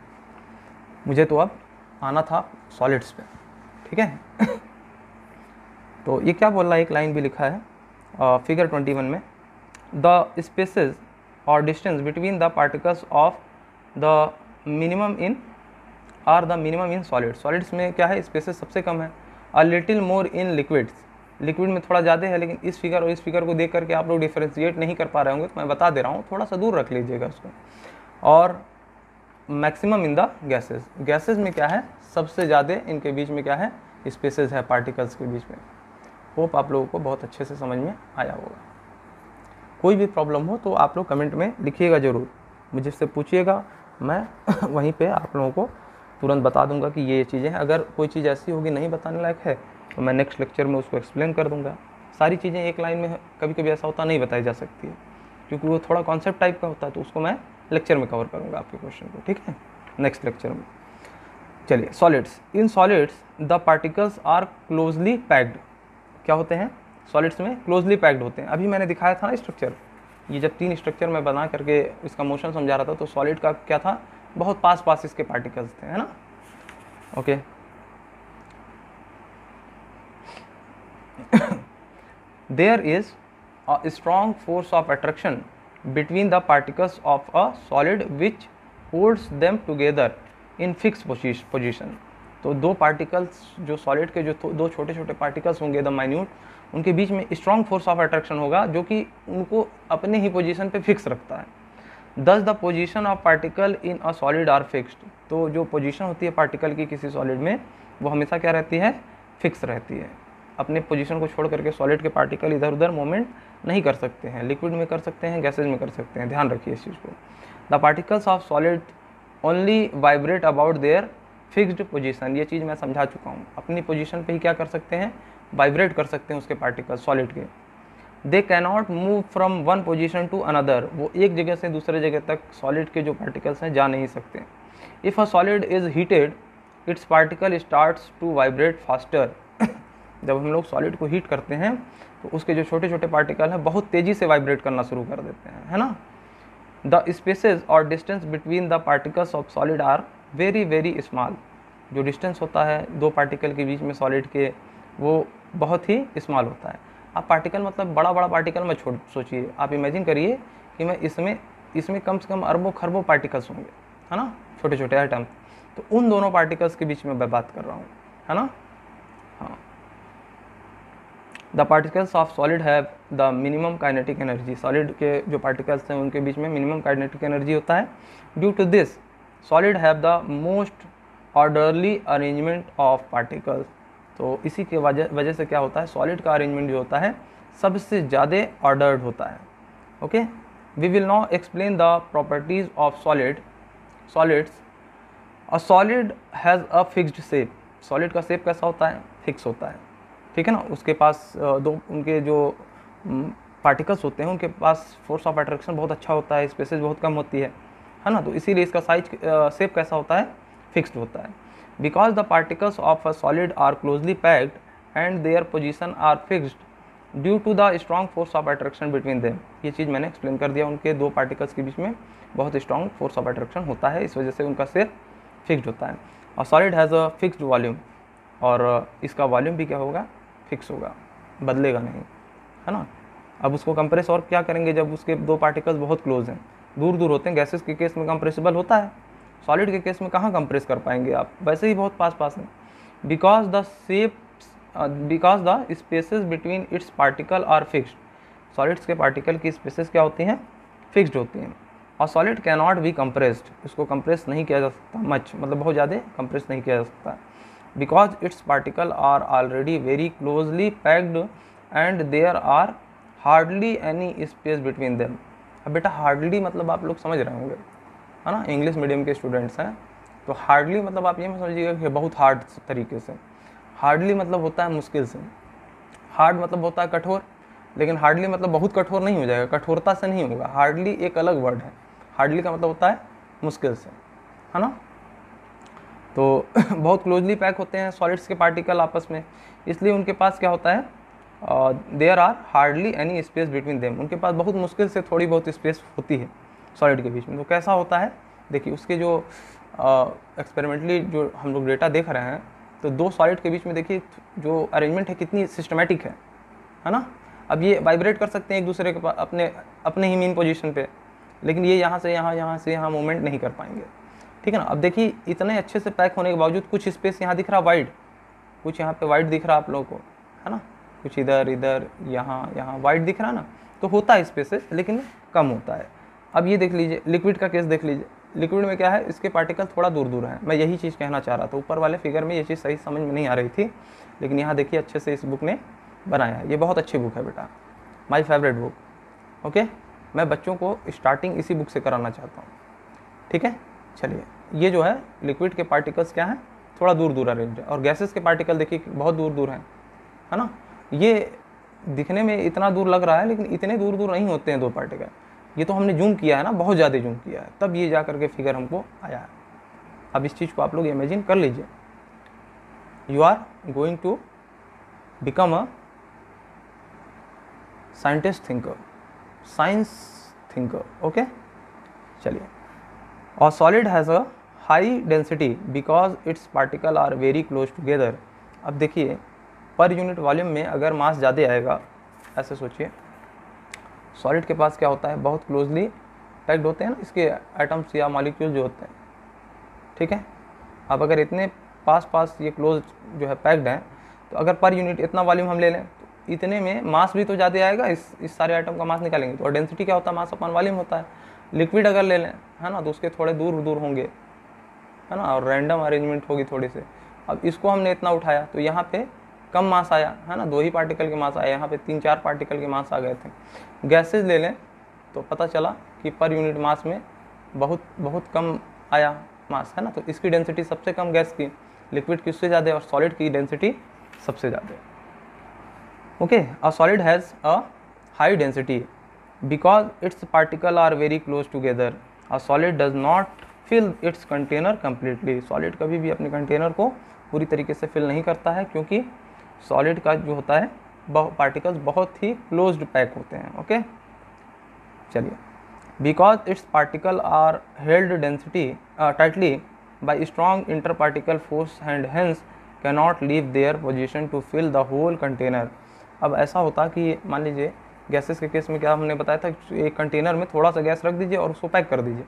मुझे तो अब आना था सॉलिड्स पे, ठीक है। तो ये क्या बोल रहा है, एक लाइन भी लिखा है फिगर 21 में, द स्पेसेस और distance between the particles of the minimum in are the minimum in solids. Solids में क्या है, स्पेसेस सबसे कम है, अ little more in liquids, liquid में थोड़ा ज़्यादा है। लेकिन इस फिगर और इस फिगर को देख करके आप लोग डिफ्रेंशिएट नहीं कर पा रहे होंगे, तो मैं बता दे रहा हूँ, थोड़ा सा दूर रख लीजिएगा उसको। और maximum in the gases, gases में क्या है, सबसे ज़्यादा इनके बीच में क्या है, स्पेसेस है पार्टिकल्स के बीच में। होप आप लोगों को बहुत अच्छे से समझ में आया होगा। कोई भी प्रॉब्लम हो तो आप लोग कमेंट में लिखिएगा ज़रूर, मुझे से पूछिएगा, मैं वहीं पे आप लोगों को तुरंत बता दूंगा कि ये चीज़ें हैं। अगर कोई चीज़ ऐसी होगी नहीं बताने लायक है तो मैं नेक्स्ट लेक्चर में उसको एक्सप्लेन कर दूंगा। सारी चीज़ें एक लाइन में कभी कभी ऐसा होता नहीं बताई जा सकती है, क्योंकि वो थोड़ा कॉन्सेप्ट टाइप का होता है, तो उसको मैं लेक्चर में कवर करूँगा आपके क्वेश्चन को, ठीक है, नेक्स्ट लेक्चर में। चलिए, solids, in solids the particles are closely packed. क्या होते हैं, सॉलिड्स में क्लोजली पैक्ड होते हैं। अभी मैंने दिखाया था ना स्ट्रक्चर, ये जब 3 स्ट्रक्चर मैं बना करके इसका मोशन समझा रहा था, तो सॉलिड का क्या था, बहुत पास पास इसके पार्टिकल्स थे, है ना। Okay, there is a strong force of attraction between the particles of a solid which holds them together in fix position. तो दो पार्टिकल्स, जो सॉलिड के जो दो छोटे छोटे पार्टिकल्स होंगे, द माइन्यूट, उनके बीच में स्ट्रॉन्ग फोर्स ऑफ अट्रैक्शन होगा, जो कि उनको अपने ही पोजीशन पे फिक्स रखता है। Thus the position of particle in a solid are fixed. तो जो पोजीशन होती है पार्टिकल की किसी सॉलिड में, वो हमेशा क्या रहती है, फिक्स रहती है। अपने पोजीशन को छोड़ करके सॉलिड के पार्टिकल इधर उधर मूवमेंट नहीं कर सकते हैं। लिक्विड में कर सकते हैं, गैसेज में कर सकते हैं, ध्यान रखिए इस चीज़ को। The particles of solid only vibrate about their fixed position. ये चीज़ मैं समझा चुका हूँ, अपनी पोजीशन पे ही क्या कर सकते हैं, वाइब्रेट कर सकते हैं उसके पार्टिकल सॉलिड के। They cannot move from one position to another. वो एक जगह से दूसरे जगह तक सॉलिड के जो पार्टिकल्स हैं जा नहीं सकते। If a solid is heated its particle starts to vibrate faster. जब हम लोग सॉलिड को हीट करते हैं तो उसके जो छोटे छोटे पार्टिकल हैं बहुत तेज़ी से वाइब्रेट करना शुरू कर देते हैं, है ना। द स्पेसेस और distance between the particles of solid are very very small. जो डिस्टेंस होता है दो पार्टिकल के बीच में सॉलिड के, वो बहुत ही स्मॉल होता है। आप पार्टिकल मतलब बड़ा बड़ा पार्टिकल मत सोचिए, आप इमेजिन करिए कि मैं इसमें कम से कम अरबों खरबों पार्टिकल्स होंगे, है ना, छोटे छोटे आइटम। तो उन दोनों पार्टिकल्स के बीच में मैं बात कर रहा हूँ, है ना। हाँ, the particles of solid have the minimum kinetic energy. Solid के जो पार्टिकल्स हैं उनके बीच में मिनिमम काइनेटिक एनर्जी होता है। Due to this solid have the most orderly arrangement of particles. तो इसी के वजह से क्या होता है, सॉलिड का अरेंजमेंट जो होता है सबसे ज़्यादा ऑर्डर्ड होता है। Okay, we will now explain the properties of solids. A solid has a fixed shape. Solid का शेप कैसा होता है, फिक्स होता है, ठीक है ना। उसके पास उनके जो पार्टिकल्स होते हैं उनके पास फोर्स ऑफ अट्रैक्शन बहुत अच्छा होता है, स्पेसेस बहुत कम होती है ना। तो इसीलिए इसका साइज शेप कैसा होता है, फिक्स्ड होता है। Because the particles of a solid are closely packed and their position are fixed due to the strong force of attraction between them. ये चीज़ मैंने एक्सप्लेन कर दिया, उनके दो पार्टिकल्स के बीच में बहुत स्ट्रॉन्ग फोर्स ऑफ अट्रैक्शन होता है, इस वजह से उनका शेप फिक्स्ड होता है। और solid has a fixed volume, और इसका वॉल्यूम भी क्या होगा, फिक्स होगा, बदलेगा नहीं, है ना। अब उसको कंप्रेस और क्या करेंगे, जब उसके दो पार्टिकल्स बहुत क्लोज हैं, दूर दूर होते हैं। गैसेस के केस में कंप्रेसिबल होता है, सॉलिड के केस में कहाँ कंप्रेस कर पाएंगे आप, वैसे ही बहुत पास पास हैं। Because the spaces between its particle are fixed. Solids के पार्टिकल की स्पेसेस क्या होती हैं, फिक्स्ड होती हैं। और solid can not be compressed, इसको कंप्रेस नहीं किया जा सकता मच, मतलब बहुत ज़्यादा कंप्रेस नहीं किया जा सकता, because its particle are already very closely packed and there are hardly any space between them. अब बेटा हार्डली मतलब आप लोग समझ रहे होंगे, है ना, इंग्लिश मीडियम के स्टूडेंट्स हैं, तो हार्डली मतलब आप ये मत समझिएगा कि बहुत हार्ड तरीके से। हार्डली मतलब होता है मुश्किल से, हार्ड मतलब होता है कठोर, लेकिन हार्डली मतलब बहुत कठोर नहीं हो जाएगा, कठोरता से नहीं होगा। हार्डली एक अलग वर्ड है, हार्डली का मतलब होता है मुश्किल से, है ना। तो बहुत क्लोजली पैक होते हैं सॉलिड्स के पार्टिकल आपस में, इसलिए उनके पास क्या होता है, there are hardly any space between them. उनके पास बहुत मुश्किल से थोड़ी बहुत स्पेस होती है सॉलिड के बीच में। तो कैसा होता है, देखिए उसके जो एक्सपेरिमेंटली जो हम लोग डेटा देख रहे हैं, तो दो सॉलिड के बीच में देखिए जो अरेंजमेंट है कितनी सिस्टमेटिक है ना। अब ये वाइब्रेट कर सकते हैं एक दूसरे के पास अपने ही मीन पोजीशन पे, लेकिन ये यहाँ से यहाँ मूवमेंट नहीं कर पाएंगे, ठीक है ना। अब देखिए इतने अच्छे से पैक होने के बावजूद कुछ स्पेस यहाँ दिख रहा वाइड, कुछ यहाँ पे वाइड दिख रहा आप लोगों को, है ना, कुछ इधर यहाँ वाइड दिख रहा ना, तो होता है स्पेसेस लेकिन कम होता है। अब ये देख लीजिए लिक्विड का केस देख लीजिए, लिक्विड में क्या है, इसके पार्टिकल थोड़ा दूर दूर हैं। मैं यही चीज़ कहना चाह रहा था, ऊपर वाले फिगर में ये चीज़ सही समझ में नहीं आ रही थी, लेकिन यहाँ देखिए अच्छे से इस बुक ने बनाया है। ये बहुत अच्छी बुक है बेटा, माय फेवरेट बुक। ओके, मैं बच्चों को स्टार्टिंग इसी बुक से कराना चाहता हूँ, ठीक है। चलिए, ये जो है लिक्विड के पार्टिकल्स क्या हैं, थोड़ा दूर दूर अरेंज है, और गैसेस के पार्टिकल देखिए बहुत दूर दूर हैं, है ना। ये दिखने में इतना दूर लग रहा है, लेकिन इतने दूर दूर नहीं होते हैं दो पार्टिकल। ये तो हमने जूम किया है ना, बहुत ज़्यादा जूम किया है, तब ये जा करके फिगर हमको आया है। अब इस चीज़ को आप लोग इमेजिन कर लीजिए, you are going to become a scientist thinker, science thinker. Okay, चलिए, और solid has a high density because its particle are very close together. अब देखिए पर यूनिट वॉल्यूम में अगर मास ज़्यादा आएगा, ऐसे सोचिए सॉलिड के पास क्या होता है, बहुत क्लोजली पैक्ड होते हैं ना इसके एटम्स या मॉलिक्यूल जो होते हैं, ठीक है। अब अगर इतने पास ये क्लोज जो है पैक्ड हैं, तो अगर पर यूनिट इतना वॉल्यूम हम ले लें तो इतने में मास भी तो ज़्यादा आएगा, इस सारे आइटम का मास निकालेंगे तो। और डेंसिटी क्या होता है, मास अपॉन वॉल्यूम होता है। लिक्विड अगर ले लें, है ना, तो उसके थोड़े दूर दूर होंगे, है ना, और रैंडम अरेंजमेंट होगी थोड़ी से। अब इसको हमने इतना उठाया तो यहाँ पे कम मास आया, है ना, 2 ही पार्टिकल के मास आए, यहाँ पे 3-4 पार्टिकल के मास आ गए थे। गैसेज ले लें तो पता चला कि पर यूनिट मास में बहुत कम आया मास, है ना। तो इसकी डेंसिटी सबसे कम गैस की, लिक्विड की उससे ज़्यादा, और सॉलिड की डेंसिटी सबसे ज़्यादा। Okay, a solid has a high density because its particle are very close together. A solid does not fill its container completely. Solid कभी भी अपने कंटेनर को पूरी तरीके से फिल नहीं करता है, क्योंकि सॉलिड का जो होता है पार्टिकल्स बहुत ही क्लोज्ड पैक होते हैं। ओके, चलिए, because its particle are held density tightly by strong inter particle force and hence can not leave their position to fill the whole container. अब ऐसा होता कि मान लीजिए गैसेस के केस में क्या हमने बताया था, एक कंटेनर में थोड़ा सा गैस रख दीजिए और उसको पैक कर दीजिए,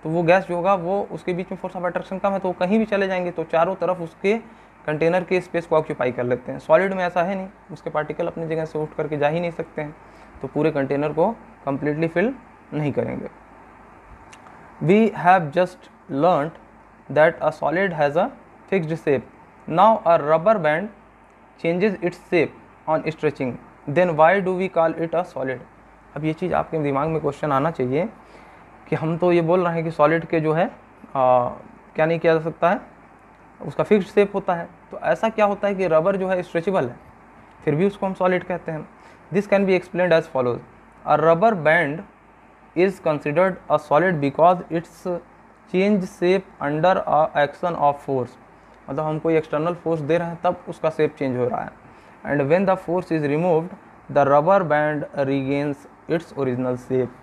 तो वो गैस जो होगा वो उसके बीच में फोर्स ऑफ अट्रैक्शन कम है, तो वो कहीं भी चले जाएंगे, तो चारों तरफ उसके कंटेनर के स्पेस को ऑक्यूपाई कर लेते हैं। सॉलिड में ऐसा है नहीं, उसके पार्टिकल अपनी जगह से उठ करके जा ही नहीं सकते हैं, तो पूरे कंटेनर को कम्प्लीटली फिल नहीं करेंगे। We have just learned that a solid has a fixed shape. Now a rubber band changes its shape on stretching, then why do we call it a solid. अब ये चीज़ आपके दिमाग में question आना चाहिए कि हम तो ये बोल रहे हैं कि सॉलिड के जो है क्या नहीं किया जा सकता है, उसका फिक्स्ड शेप होता है, तो ऐसा क्या होता है कि रबर जो है स्ट्रेचेबल है, फिर भी उसको हम सॉलिड कहते हैं। This can be explained as follows. A rubber band is considered a solid because its change shape under a action of force. मतलब हम कोई एक्सटर्नल फोर्स दे रहे हैं तब उसका शेप चेंज हो रहा है। And when the force is removed the rubber band regains its original shape.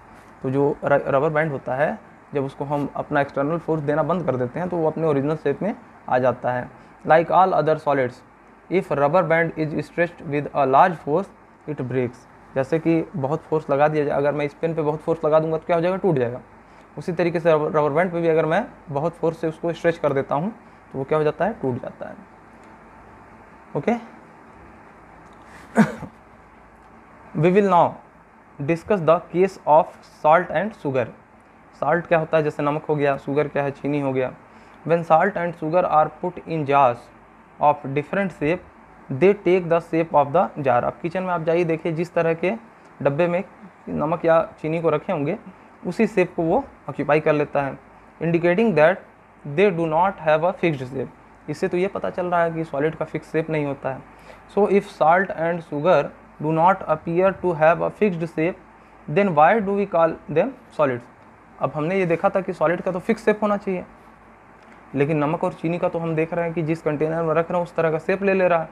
तो जो रबर बैंड होता है, जब उसको हम अपना एक्सटर्नल फोर्स देना बंद कर देते हैं तो वो अपने ओरिजिनल शेप में आ जाता है। Like all other solids, if rubber band is stretched with a large force it breaks. जैसे कि बहुत फोर्स लगा दिया जाए, अगर मैं इस पेन पे बहुत फोर्स लगा दूंगा तो क्या हो जाएगा, टूट जाएगा। उसी तरीके से रबर बैंड पे भी अगर मैं बहुत फोर्स से उसको स्ट्रेच कर देता हूँ तो वो क्या हो जाता है, टूट जाता है। Okay, we will now discuss the case of salt and sugar. Salt क्या होता है, जैसे नमक हो गया, शुगर क्या है, चीनी हो गया। When salt and sugar are put in jars of different shape, they take the shape of the jar। अब किचन में आप जाइए देखिए, जिस तरह के डब्बे में नमक या चीनी को रखे होंगे उसी शेप को वो ऑक्यूपाई कर लेता है, indicating that they do not have a fixed shape. इससे तो ये पता चल रहा है कि सॉलिड का फिक्स शेप नहीं होता है। So if salt and sugar do not appear to have a fixed shape then why do we call them solids. अब हमने ये देखा था कि सॉलिड का तो फिक्स शेप होना चाहिए, लेकिन नमक और चीनी का तो हम देख रहे हैं कि जिस कंटेनर में रख रहे हैं उस तरह का शेप ले ले रहा है,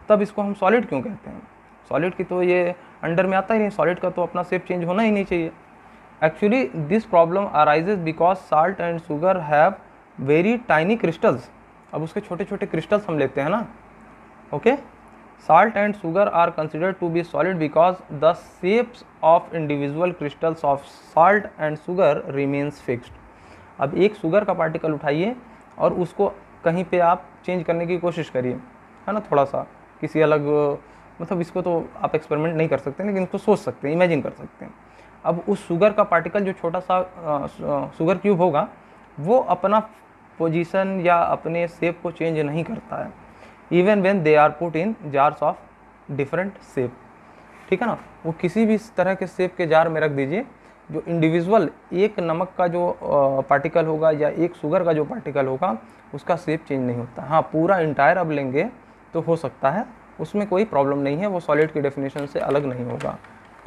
तब इसको हम सॉलिड क्यों कहते हैं। सॉलिड की तो ये अंडर में आता ही नहीं, सॉलिड का तो अपना शेप चेंज होना ही नहीं चाहिए। Actually this problem arises because salt and sugar have very tiny crystals, अब उसके छोटे छोटे क्रिस्टल्स हम लेते हैं ना, okay. Salt and sugar are considered to be solid because the shapes of individual crystals of salt and sugar remains fixed. अब एक शुगर का पार्टिकल उठाइए और उसको कहीं पे आप चेंज करने की कोशिश करिए, है ना, थोड़ा सा किसी अलग, मतलब इसको तो आप एक्सपेरिमेंट नहीं कर सकते लेकिन इसको सोच सकते हैं, इमेजिन कर सकते हैं। अब उस शुगर का पार्टिकल जो छोटा सा शुगर क्यूब होगा वो अपना पोजीशन या अपने शेप को चेंज नहीं करता है, even when they are put in jars of different shape, ठीक है ना। वो किसी भी तरह के शेप के जार में रख दीजिए, जो इंडिविजुअल एक नमक का जो पार्टिकल होगा या एक शुगर का जो पार्टिकल होगा उसका शेप चेंज नहीं होता। हाँ, पूरा इंटायर अब लेंगे तो हो सकता है, उसमें कोई प्रॉब्लम नहीं है, वो सॉलिड की डेफिनेशन से अलग नहीं होगा,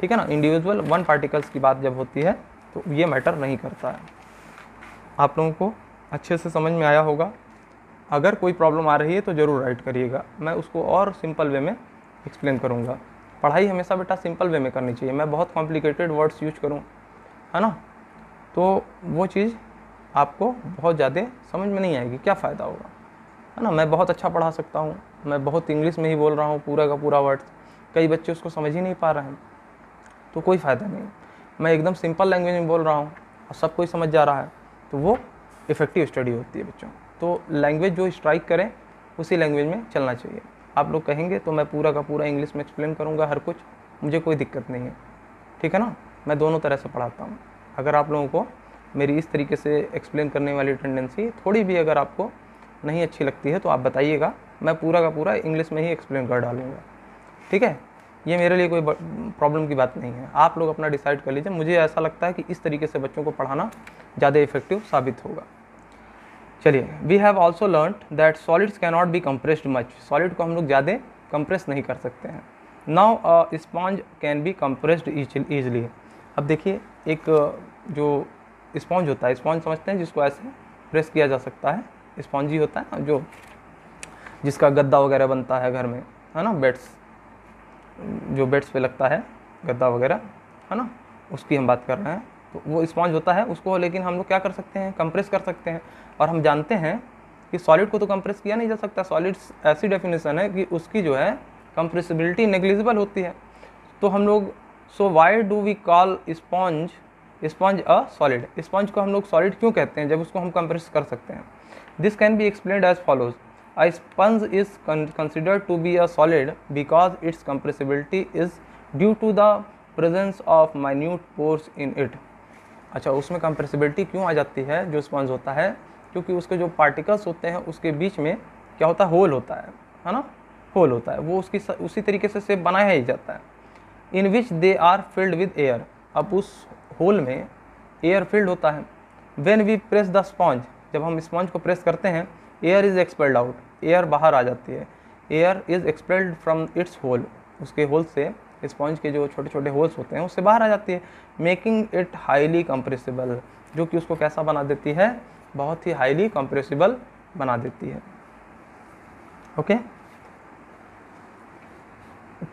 ठीक है ना। इंडिविजुअल वन पार्टिकल्स की बात जब होती है तो ये मैटर नहीं करता है। आप लोगों को अच्छे से समझ में आया होगा। अगर कोई प्रॉब्लम आ रही है तो ज़रूर राइट करिएगा, मैं उसको और सिंपल वे में एक्सप्लेन करूँगा। पढ़ाई हमेशा बेटा सिंपल वे में करनी चाहिए, मैं बहुत कॉम्प्लिकेटेड वर्ड्स यूज करूँ, है ना, तो वो चीज़ आपको बहुत ज़्यादा समझ में नहीं आएगी, क्या फ़ायदा होगा, है ना। मैं बहुत अच्छा पढ़ा सकता हूँ, मैं बहुत इंग्लिश में ही बोल रहा हूँ पूरा का पूरा वर्ड्स, कई बच्चे उसको समझ ही नहीं पा रहे हैं, तो कोई फ़ायदा नहीं। मैं एकदम सिंपल लैंग्वेज में बोल रहा हूँ और सब कोई समझ जा रहा है, तो वो इफ़ेक्टिव स्टडी होती है बच्चों। तो लैंग्वेज जो स्ट्राइक करें उसी लैंग्वेज में चलना चाहिए। आप लोग कहेंगे तो मैं पूरा का पूरा इंग्लिश में एक्सप्लेन करूँगा हर कुछ, मुझे कोई दिक्कत नहीं है, ठीक है ना। मैं दोनों तरह से पढ़ाता हूँ। अगर आप लोगों को मेरी इस तरीके से एक्सप्लेन करने वाली टेंडेंसी थोड़ी भी अगर आपको नहीं अच्छी लगती है तो आप बताइएगा, मैं पूरा का पूरा इंग्लिश में ही एक्सप्लेन कर डालूँगा, ठीक है। ये मेरे लिए कोई प्रॉब्लम की बात नहीं है, आप लोग अपना डिसाइड कर लीजिए। मुझे ऐसा लगता है कि इस तरीके से बच्चों को पढ़ाना ज़्यादा इफेक्टिव साबित होगा। चलिए, we have also learn that solids can not be compressed much, solid को हम लोग ज़्यादा कंप्रेस नहीं कर सकते हैं। Now sponge can be compressed easily. अब देखिए, एक जो स्पॉन्ज होता है, स्पॉन्ज समझते हैं जिसको ऐसे प्रेस किया जा सकता है, स्पॉन्ज ही होता है जो जिसका गद्दा वगैरह बनता है घर में, है ना, बेड्स, जो बेड्स पे लगता है गद्दा वगैरह, है ना, उसकी हम बात कर रहे हैं। तो वो स्पॉन्ज होता है, उसको लेकिन हम लोग क्या कर सकते हैं, कंप्रेस कर सकते हैं। और हम जानते हैं कि सॉलिड को तो कंप्रेस किया नहीं जा सकता, सॉलिड्स ऐसी डेफिनेशन है कि उसकी जो है कंप्रेसिबिलिटी नेग्लिजिबल होती है। तो हम लोग, so why do we call sponge a solid, sponge को हम लोग सॉलिड क्यों कहते हैं जब उसको हम कंप्रेस कर सकते हैं। This can be explained as follows, a sponge is considered to be a solid because its compressibility is due to the presence of minute pores in it। अच्छा, उसमें कंप्रेसिबिलिटी क्यों आ जाती है जो स्पंज होता है, क्योंकि उसके जो पार्टिकल्स होते हैं उसके बीच में क्या होता है, होल होता है ना, होल होता है, वो उसकी उसी तरीके से शेप बनाया ही जाता है, in which they are filled with air. अब उस होल में एयर फिल्ड होता है। When we press the sponge, जब हम स्पॉन्ज को प्रेस करते हैं, air is expelled out, air बाहर आ जाती है, air is expelled from its hole, उसके होल से, स्पॉन्ज के जो छोटे छोटे होल्स होते हैं उससे बाहर आ जाती है, मेकिंग इट हाईली कंप्रेसिबल, जो कि उसको कैसा बना देती है, बहुत ही हाईली कंप्रेसिबल बना देती है। ओके,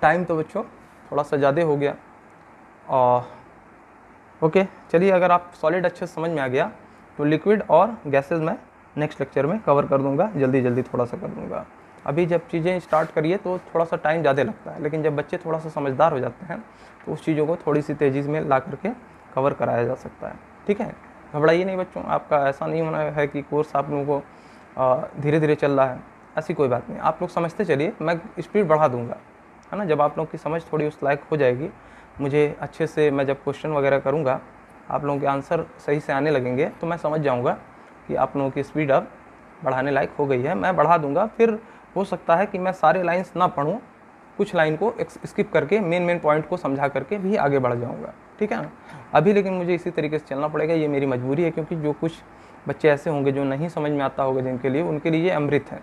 टाइम तो बच्चों थोड़ा सा ज़्यादा हो गया। ओके, चलिए, अगर आप सॉलिड अच्छे से समझ में आ गया तो लिक्विड और गैसेस में नेक्स्ट लेक्चर में कवर कर दूंगा, जल्दी जल्दी थोड़ा सा कर दूंगा। अभी जब चीज़ें स्टार्ट करिए तो थोड़ा सा टाइम ज़्यादा लगता है, लेकिन जब बच्चे थोड़ा सा समझदार हो जाते हैं तो उस चीज़ों को थोड़ी सी तेज़ी में ला करके कवर कराया जा सकता है, ठीक है। घबराइए नहीं बच्चों, आपका ऐसा नहीं होना है कि कोर्स आप लोगों को धीरे धीरे चल रहा है, ऐसी कोई बात नहीं, आप लोग समझते चलिए, मैं स्पीड बढ़ा दूँगा, है ना। जब आप लोग की समझ थोड़ी उस लायक हो जाएगी, मुझे अच्छे से, मैं जब क्वेश्चन वगैरह करूँगा, आप लोगों के आंसर सही से आने लगेंगे तो मैं समझ जाऊँगा कि आप लोगों की स्पीड अब बढ़ाने लायक हो गई है, मैं बढ़ा दूंगा। फिर हो सकता है कि मैं सारे लाइंस ना पढूं, कुछ लाइन को स्किप करके मेन पॉइंट को समझा करके भी आगे बढ़ जाऊंगा, ठीक है ना। अभी लेकिन मुझे इसी तरीके से चलना पड़ेगा, ये मेरी मजबूरी है, क्योंकि जो कुछ बच्चे ऐसे होंगे जो नहीं समझ में आता होगा जिनके लिए, उनके लिए ये अमृत है,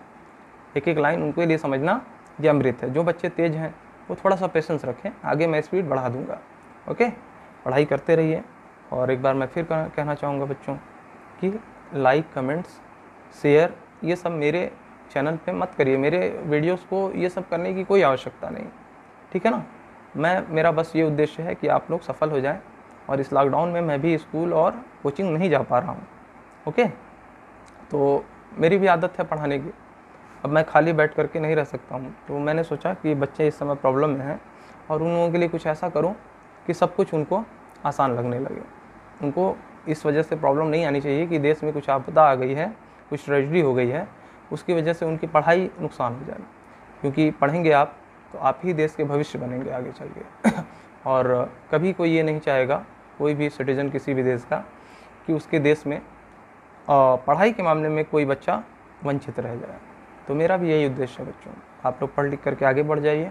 एक एक लाइन उनके लिए समझना ये अमृत है। जो बच्चे तेज़ हैं वो थोड़ा सा पेशेंस रखें, आगे मैं स्पीड बढ़ा दूँगा। ओके, पढ़ाई करते रहिए। और एक बार मैं फिर कहना चाहूँगा बच्चों कि लाइक, कमेंट्स, शेयर, ये सब मेरे चैनल पे मत करिए, मेरे वीडियोस को ये सब करने की कोई आवश्यकता नहीं, ठीक है ना। मेरा बस ये उद्देश्य है कि आप लोग सफल हो जाएं, और इस लॉकडाउन में मैं भी स्कूल और कोचिंग नहीं जा पा रहा हूँ। ओके, तो मेरी भी आदत है पढ़ाने की। अब मैं खाली बैठ कर के नहीं रह सकता हूँ, तो मैंने सोचा कि बच्चे इस समय प्रॉब्लम में हैं और उन लोगों के लिए कुछ ऐसा करूँ कि सब कुछ उनको आसान लगने लगे। उनको इस वजह से प्रॉब्लम नहीं आनी चाहिए कि देश में कुछ आपदा आ गई है, कुछ ट्रेजेडी हो गई है, उसकी वजह से उनकी पढ़ाई नुकसान हो जाए। क्योंकि पढ़ेंगे आप तो आप ही देश के भविष्य बनेंगे आगे चल के। और कभी कोई ये नहीं चाहेगा, कोई भी सिटीजन किसी भी देश का, कि उसके देश में पढ़ाई के मामले में कोई बच्चा वंचित रह जाए। तो मेरा भी यही उद्देश्य है बच्चों, आप लोग पढ़ लिख करके आगे बढ़ जाइए।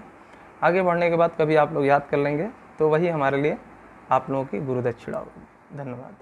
आगे बढ़ने के बाद कभी आप लोग याद कर लेंगे तो वही हमारे लिए आप लोगों की गुरु दक्षिणा होगी। धन्यवाद।